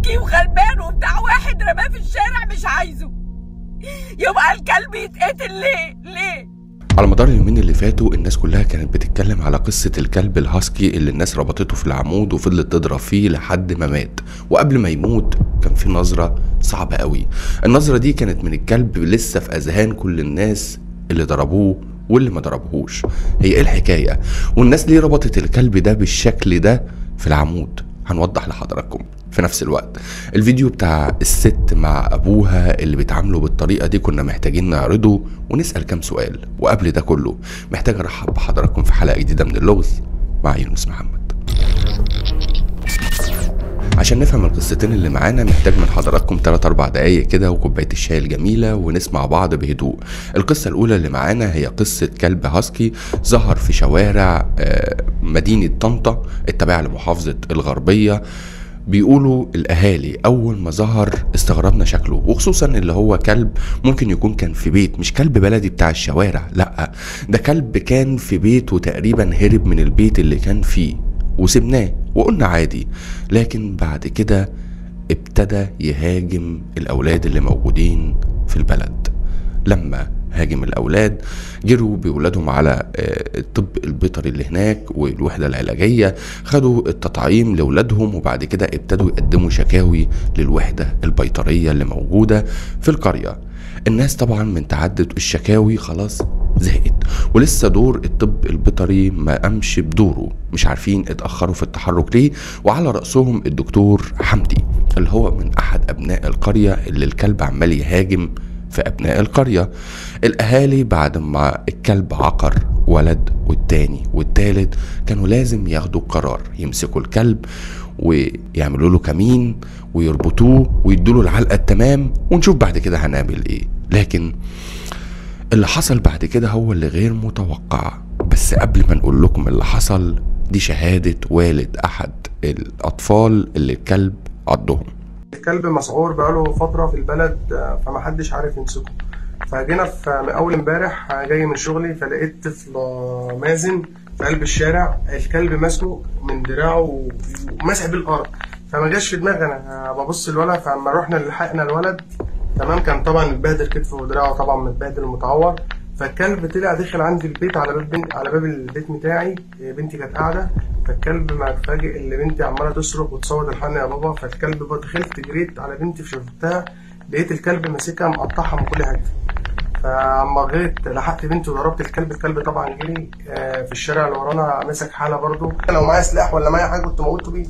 هاسكي وغلبان وبتاع واحد رماه في الشارع مش عايزه، يبقى الكلب يتقتل ليه؟ على مدار اليومين اللي فاتوا الناس كلها كانت بتتكلم على قصة الكلب الهاسكي اللي الناس ربطته في العمود وفضلت تضرب فيه لحد ما مات. وقبل ما يموت كان في نظرة صعبة قوي. النظرة دي كانت من الكلب لسه في أذهان كل الناس اللي ضربوه واللي ما ضربوهوش. هي ايه الحكاية؟ والناس ليه ربطت الكلب ده بالشكل ده في العمود؟ هنوضح لحضراتكم. في نفس الوقت الفيديو بتاع الست مع ابوها اللي بيتعاملوا بالطريقه دي كنا محتاجين نعرضه ونسال كام سؤال. وقبل ده كله محتاج ارحب بحضراتكم في حلقه جديده من اللغز مع يونس محمد. عشان نفهم القصتين اللي معانا محتاج من حضراتكم 3-4 دقايق كده وكوبايه الشاي الجميله ونسمع بعض بهدوء. القصه الاولى اللي معانا هي قصه كلب هاسكي ظهر في شوارع مدينه طنطا التابعه لمحافظه الغربيه. بيقولوا الاهالي اول ما ظهر استغربنا شكله، وخصوصا اللي هو كلب ممكن يكون كان في بيت، مش كلب بلدي بتاع الشوارع، لا ده كلب كان في بيت وتقريبا هرب من البيت اللي كان فيه وسبناه وقلنا عادي. لكن بعد كده ابتدى يهاجم الاولاد اللي موجودين في البلد. لما هاجم الاولاد جروا بولادهم على الطب البيطري اللي هناك والوحده العلاجيه، خدوا التطعيم لاولادهم وبعد كده ابتدوا يقدموا شكاوي للوحده البيطريه اللي موجوده في القريه. الناس طبعا من تعدد الشكاوي خلاص زهقت، ولسه دور الطب البيطري ما قامش بدوره، مش عارفين اتاخروا في التحرك ليه. وعلى راسهم الدكتور حمدي اللي هو من احد ابناء القريه اللي الكلب عمال يهاجم في ابناء القرية. الاهالي بعد ما الكلب عقر ولد والتاني والتالت كانوا لازم ياخدوا قرار، يمسكوا الكلب ويعملوا له كمين ويربطوه ويدوله العلقة التمام ونشوف بعد كده هنعمل ايه. لكن اللي حصل بعد كده هو اللي غير متوقع. بس قبل ما نقول لكم اللي حصل، دي شهادة والد احد الاطفال اللي الكلب عضهم. الكلب مسعور بقاله فترة في البلد فمحدش عارف يمسكه. فجينا في أول امبارح جاي من شغلي فلقيت طفل مازن في قلب الشارع، الكلب ماسكه من دراعه وماسح بالأرض. فما جاش في دماغي أنا ببص الولد، فلما رحنا لحقنا الولد تمام كان طبعا متبهدل كتفه ودراعه طبعا متبهدل ومتعور. فالكلب طلع دخل عندي البيت على باب البيت بتاعي، بنتي كانت قاعده. فالكلب ما اتفاجئ اللي بنتي عماله تصرخ وتصوت الحقني يا بابا. فالكلب دخلت جريت على بنتي شفتها لقيت الكلب ماسكها مقطعها من كل حته. فاما جيت لحقت بنتي وضربت الكلب طبعا جري في الشارع اللي ورانا مسك حاله برده. لو معايا سلاح ولا معايا حاجه كنت موته بيه،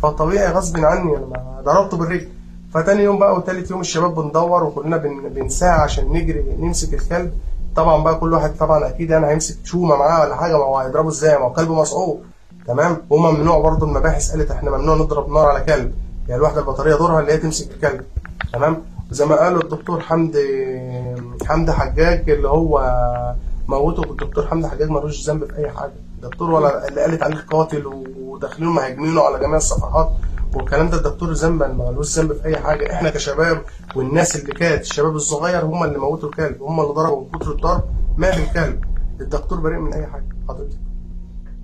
فطبيعي غصب عني انا ضربته بالرجل. فتاني يوم بقى وتالت يوم الشباب بندور وكلنا بنساعد عشان نجري نمسك الكلب. طبعا بقى كل واحد طبعا اكيد انا هيمسك شومه معاه ولا حاجه، ما هو هيضربه ازاي؟ ما هو كلب مسعور تمام. وممنوع برضه المباحث قالت احنا ممنوع نضرب نار على كلب، يعني الوحده البيطريه دورها اللي هي تمسك الكلب تمام. زي ما قالوا الدكتور حمدي حجاج اللي هو موته. الدكتور حمدي حجاج ملوش ذنب في اي حاجه، الدكتور ولا اللي قالت عليه قاتل وداخلين مهاجمينه على جميع الصفحات والكلام ده. الدكتور ذنبا ملوش ذنب في اي حاجه. احنا كشباب والناس اللي كانت الشباب الصغير هم اللي موتوا الكلب، هم اللي ضربوا من كتر الضرب مات الكلب. الدكتور بريء من اي حاجه. حضرتك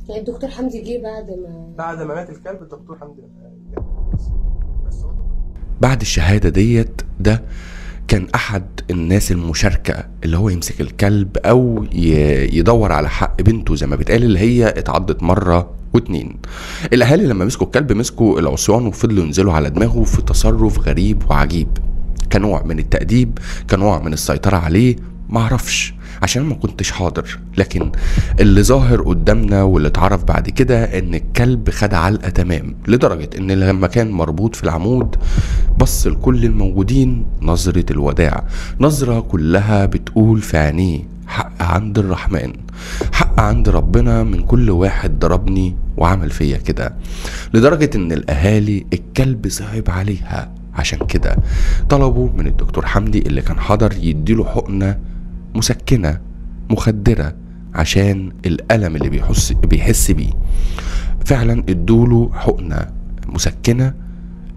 يعني الدكتور حمدي جه بعد ما مات الكلب. الدكتور حمدي بعد الشهاده ديت ده كان احد الناس المشاركه اللي هو يمسك الكلب او يدور على حق بنته زي ما بتقال اللي هي اتعضت مره واتنين. الاهالي لما مسكوا الكلب مسكوا العصيان وفضلوا ينزلوا على دماغه في تصرف غريب وعجيب، كنوع من التأديب، كنوع من السيطرة عليه، معرفش عشان ما كنتش حاضر. لكن اللي ظاهر قدامنا واللي اتعرف بعد كده ان الكلب خد علقة تمام، لدرجة ان لما كان مربوط في العمود بص لكل الموجودين نظرة الوداع، نظرة كلها بتقول في عينيه حق عند الرحمن، حق عند ربنا من كل واحد ضربني وعمل فيا كده. لدرجة ان الاهالي الكلب صعب عليها، عشان كده طلبوا من الدكتور حمدي اللي كان حضر يديله حقنة مسكنة مخدرة عشان الألم اللي بيحس بيه. فعلا ادوله حقنة مسكنة،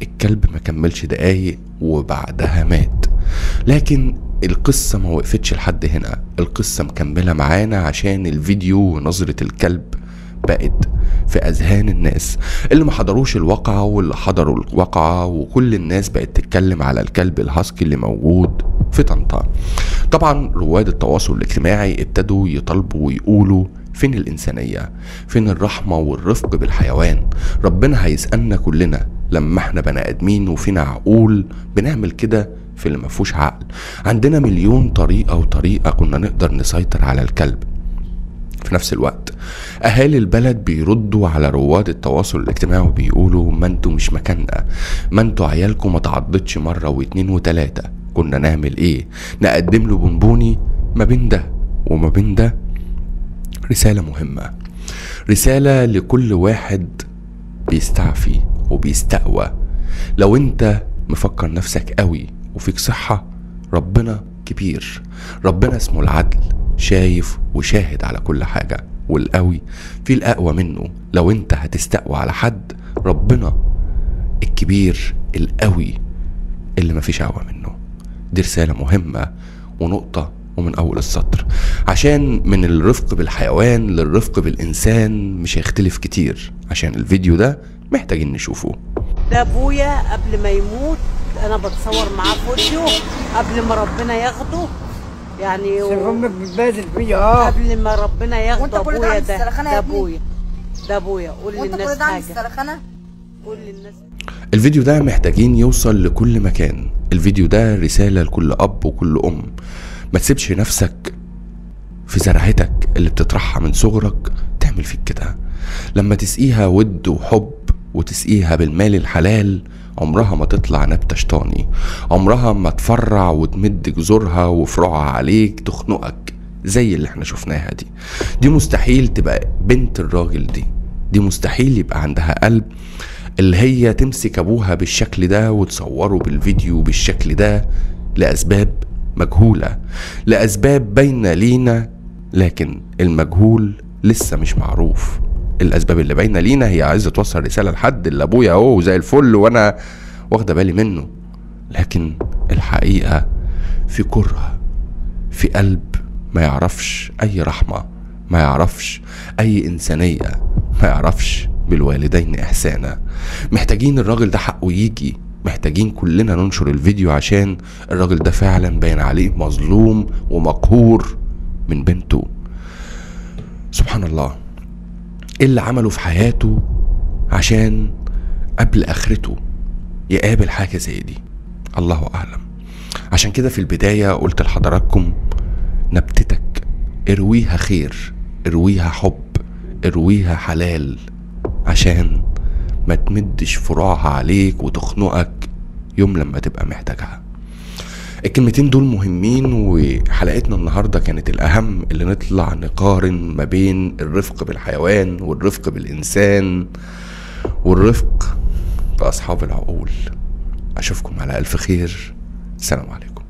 الكلب ما كملش دقايق وبعدها مات. لكن القصة ما وقفتش لحد هنا، القصة مكملة معانا عشان الفيديو ونظرة الكلب بقت في أذهان الناس اللي ما حضروش الواقعة واللي حضروا الواقعة، وكل الناس بقت تتكلم على الكلب الهاسكي اللي موجود في طنطا. طبعا رواد التواصل الاجتماعي ابتدوا يطالبوا ويقولوا فين الإنسانية، فين الرحمة والرفق بالحيوان؟ ربنا هيسألنا كلنا لما احنا بني آدمين وفينا عقول بنعمل كده في اللي مفهوش عقل. عندنا مليون طريقة كنا نقدر نسيطر على الكلب. في نفس الوقت أهالي البلد بيردوا على رواد التواصل الاجتماعي وبيقولوا ما انتوا مش مكاننا، ما انتوا عيالكم ما تعضتش مرة واتنين وتلاتة، كنا نعمل ايه؟ نقدم له بونبوني؟ ما بين ده وما بين ده رسالة مهمة، رسالة لكل واحد بيستعفي وبيستقوى. لو انت مفكر نفسك قوي وفيك صحة، ربنا كبير، ربنا اسمه العدل، شايف وشاهد على كل حاجة، والقوي في الأقوى منه. لو انت هتستقوى على حد، ربنا الكبير القوي اللي مفيش أقوى منه. دي رسالة مهمة ونقطة ومن أول السطر، عشان من الرفق بالحيوان للرفق بالإنسان مش هيختلف كتير. عشان الفيديو ده محتاجين نشوفه. ده أبويا قبل ما يموت، أنا بتصور معاه فيديو قبل ما ربنا ياخده، يعني امك بتبادل فيا قبل ما ربنا ياخده. أبويا ده أبويا، ده أبويا. قول للناس حاجة، قول للناس. الفيديو ده محتاجين يوصل لكل مكان. الفيديو ده رسالة لكل أب وكل أم. ما تسيبش نفسك في زرعتك اللي بتطرحها من صغرك تعمل فيك كده. لما تسقيها ود وحب وتسقيها بالمال الحلال، عمرها ما تطلع نبتة شيطاني، عمرها ما تفرع وتمد جذورها وفروعها عليك تخنقك زي اللي احنا شفناها دي. دي مستحيل تبقى بنت الراجل دي مستحيل يبقى عندها قلب اللي هي تمسك ابوها بالشكل ده وتصوره بالفيديو بالشكل ده، لأسباب مجهولة، لأسباب باينة لينا، لكن المجهول لسه مش معروف. الأسباب اللي باينة لينا هي عايزة توصل رسالة لحد اللي أبويا أهو زي الفل وأنا واخدة بالي منه، لكن الحقيقة في كره، في قلب ما يعرفش أي رحمة، ما يعرفش أي إنسانية، ما يعرفش بالوالدين إحسانا. محتاجين الراجل ده حقه يجي، محتاجين كلنا ننشر الفيديو عشان الراجل ده فعلا باين عليه مظلوم ومقهور من بنته. سبحان الله، ايه اللي عمله في حياته عشان قبل اخرته يقابل حاجة زي دي؟ الله اعلم. عشان كده في البداية قلت لحضراتكم نبتتك ارويها خير، ارويها حب، ارويها حلال، عشان ما تمدش فروعها عليك وتخنقك يوم لما تبقى محتاجها. الكلمتين دول مهمين، وحلقتنا النهاردة كانت الأهم، اللي نطلع نقارن ما بين الرفق بالحيوان والرفق بالإنسان والرفق بأصحاب العقول. أشوفكم على ألف خير. السلام عليكم.